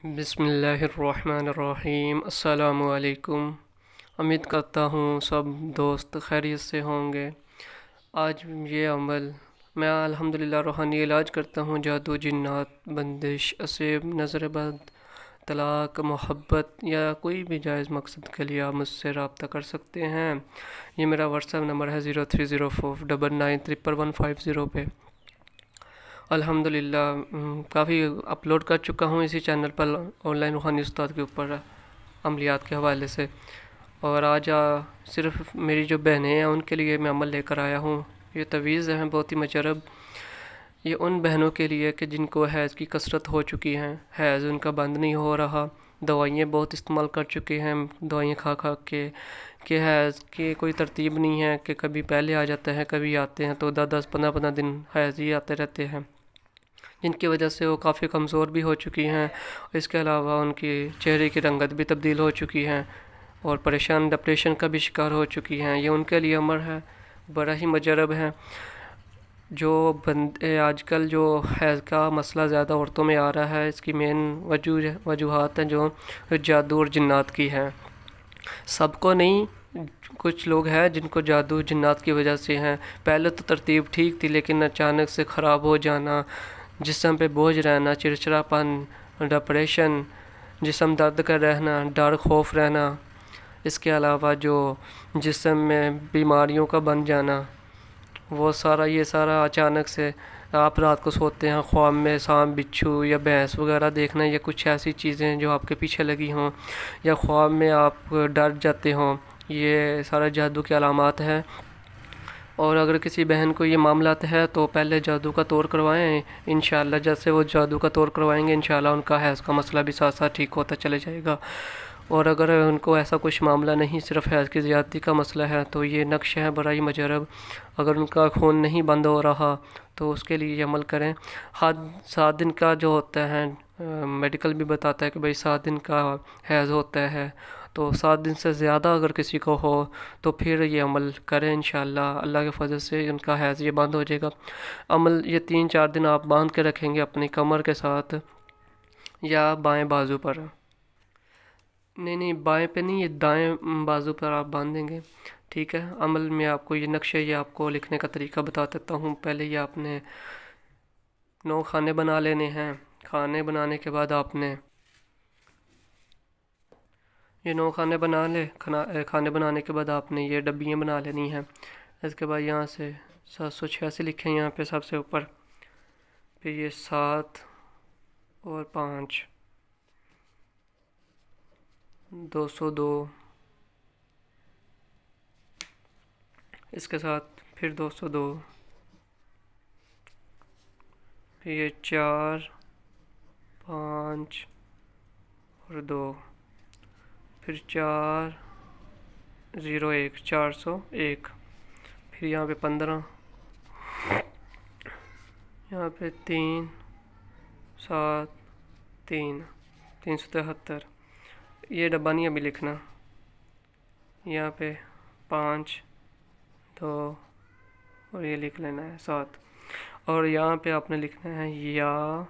بسم اللہ الرحمن الرحیم۔ السلام علیکم۔ امید کرتا ہوں سب دوست خیریت سے ہوں گے۔ آج یہ عمل میں الحمدللہ روحانی علاج کرتا ہوں۔ جادو، جنات، بندش، اسیب، نظر بد، طلاق، محبت یا کوئی بھی جائز مقصد کے لیے آپ مجھ سے رابطہ کر سکتے ہیں۔ یہ میرا واٹس ایپ نمبر ہے 0304991150 پہ۔ الحمدللہ کافی اپلوڈ کر چکا ہوں اسی چینل پر آن لائن روحانی استاد کے اوپر عملیات کے حوالے سے، اور آج صرف میری جو بہنیں ہیں ان کے لیے میں عمل لے کر آیا ہوں۔ یہ تویز ہیں بہت ہی مجرب۔ یہ ان بہنوں کے لیے کہ جن کو حیض کی کثرت ہو چکی ہیں، حیض ان کا بند نہیں ہو رہا، دوائیاں بہت استعمال کر چکے ہیں، دوائیاں کھا کھا کے کہ حیض کی کوئی ترتیب نہیں ہے، کہ کبھی پہلے آ جاتا ہے کبھی آتے ہیں تو 10 15 دن حیض ہی آتے رہتے ہیں، جن کی وجہ سے وہ کافی کمزور بھی ہو چکی ہیں۔ اس کے علاوہ ان کی چہرے کی رنگت بھی تبدیل ہو چکی ہیں اور پریشان ڈپریشن کا بھی شکار ہو چکی ہیں۔ یہ ان کے لیے امر ہے، بڑا ہی مجرب ہے۔ جو آج کل جو حیض کا مسئلہ زیادہ عورتوں میں آ رہا ہے، اس کی مین وجوہات ہیں جو جادو اور جنات کی ہیں۔ سب کو نہیں، کچھ لوگ ہیں جن کو جادو جنات کی وجہ سے ہیں۔ پہلے تو ترتیب ٹھیک تھی، لیکن اچانک سے خراب ہو جانا، جسم پہ بوجھ رہنا، چڑچڑاپن، ڈپریشن، جسم درد کا رہنا، ڈر خوف رہنا، اس کے علاوہ جو جسم میں بیماریوں کا بن جانا، وہ یہ سارا اچانک سے آپ رات کو سوتے ہیں، خواب میں سانپ، بچھو یا بھینس وغیرہ دیکھنا، یا کچھ ایسی چیزیں جو آپ کے پیچھے لگی ہوں، یا خواب میں آپ ڈر جاتے ہوں، یہ سارا جادو کی علامات ہیں۔ اور اگر کسی بہن کو یہ معاملات ہے تو پہلے جادو کا طور کروائیں، انشاءاللہ جیسے وہ جادو کا طور کروائیں گے انشاءاللہ ان کا حیض کا مسئلہ بھی ساتھ ساتھ ٹھیک ہوتا چلے جائے گا۔ اور اگر ان کو ایسا کچھ معاملہ نہیں، صرف حیض کی زیادتی کا مسئلہ ہے، تو یہ نقش ہے بڑا ہی مجرب۔ اگر ان کا خون نہیں بند ہو رہا تو اس کے لیے یہ عمل کریں۔ 7 دن کا جو ہوتا ہے، میڈیکل بھی بتاتا ہے کہ بھئی 7 دن کا حیض ہوتا ہے، تو 7 دن سے زیادہ اگر کسی کو ہو تو پھر یہ عمل کریں، انشاءاللہ اللہ کے فضل سے ان کا حیض یہ بند ہو جائے گا۔ عمل یہ 3-4 دن آپ باندھ کے رکھیں گے اپنی کمر کے ساتھ یا بائیں بازو پر، نہیں بائیں پہ نہیں، یہ دائیں بازو پر آپ باندھیں گے، ٹھیک ہے۔ عمل میں آپ کو یہ نقشہ یہ آپ کو لکھنے کا طریقہ بتا دیتا ہوں۔ پہلے یہ آپ نے 9 کھانے بنا لینے ہیں۔ کھانے بنانے کے بعد آپ نے یہ 9 کھانے بنا لے۔ کھانے بنانے کے بعد آپ نے یہ ڈبیاں بنا لینی ہیں۔ اس کے بعد یہاں سے 786 لکھیں یہاں پہ سب سے اوپر، پھر یہ 7 اور 5 202، اس کے ساتھ پھر 202، پھر یہ 4 5 اور 2، پھر 4 0 1 401، پھر یہاں پہ 15، یہاں پہ 3 7 3 373۔ یہ ڈبہ نہیں ابھی لکھنا، یہاں پہ 5 2 اور یہ لکھ لینا ہے 7، اور یہاں پہ آپ نے لکھنا ہے یا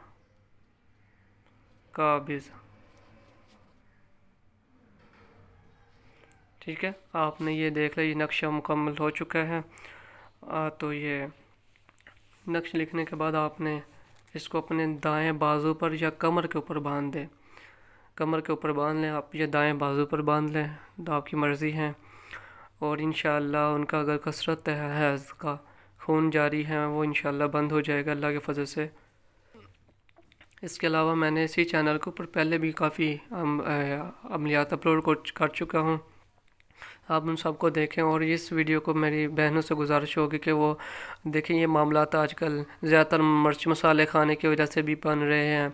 قابض، ٹھیک ہے۔ آپ نے یہ دیکھ لیا، یہ نقشہ مکمل ہو چکا ہے۔ تو یہ نقش لکھنے کے بعد آپ نے اس کو اپنے دائیں بازو پر یا کمر کے اوپر باندھ دیں، کمر کے اوپر باندھ لیں آپ، یا دائیں بازو پر باندھ لیں، تو آپ کی مرضی ہے۔ اور انشاءاللہ ان کا اگر کثرت ہے حیض کا خون جاری ہے وہ انشاءاللہ بند ہو جائے گا اللہ کے فضل سے۔ اس کے علاوہ میں نے اسی چینل کے اوپر پہلے بھی کافی عملیات اپلوڈ کر چکا ہوں، آپ ان سب کو دیکھیں۔ اور اس ویڈیو کو میری بہنوں سے گزارش ہوگی کہ وہ دیکھیں۔ یہ معاملات آج کل زیادہ تر مرچ مسالے کھانے کی وجہ سے بھی بن رہے ہیں،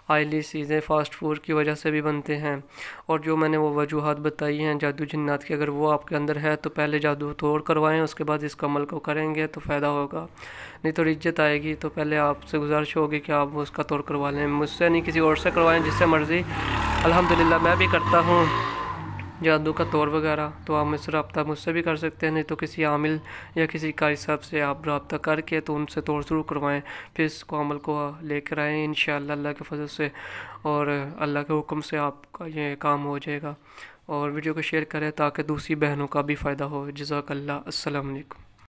آئلی چیزیں فاسٹ فوڈ کی وجہ سے بھی بنتے ہیں، اور جو میں نے وہ وجوہات بتائی ہیں جادو جنات کی، اگر وہ آپ کے اندر ہے تو پہلے جادو توڑ کروائیں، اس کے بعد اس کا عمل کو کریں گے تو فائدہ ہوگا، نہیں تو عزت آئے گی۔ تو پہلے آپ سے گزارش ہوگی کہ آپ اس کا توڑ کروا لیں، مجھ سے نہیں کسی اور سے کروائیں، جس سے مرضی۔ الحمدللہ میں بھی کرتا ہوں، جادو کا طور وغیرہ، تو آپ مجھ سے رابطہ مجھ سے بھی کر سکتے ہیں، نہیں تو کسی عامل یا کسی قاری صاحب سے آپ رابطہ کر کے تو ان سے طور ضرور کروائیں، پھر اس کو عمل کو لے کر آئیں انشاءاللہ اللہ کے فضل سے، اور اللہ کے حکم سے آپ کا یہ کام ہو جائے گا۔ اور ویڈیو کو شیئر کریں تاکہ دوسری بہنوں کا بھی فائدہ ہو۔ جزاک اللہ۔ السلام علیکم۔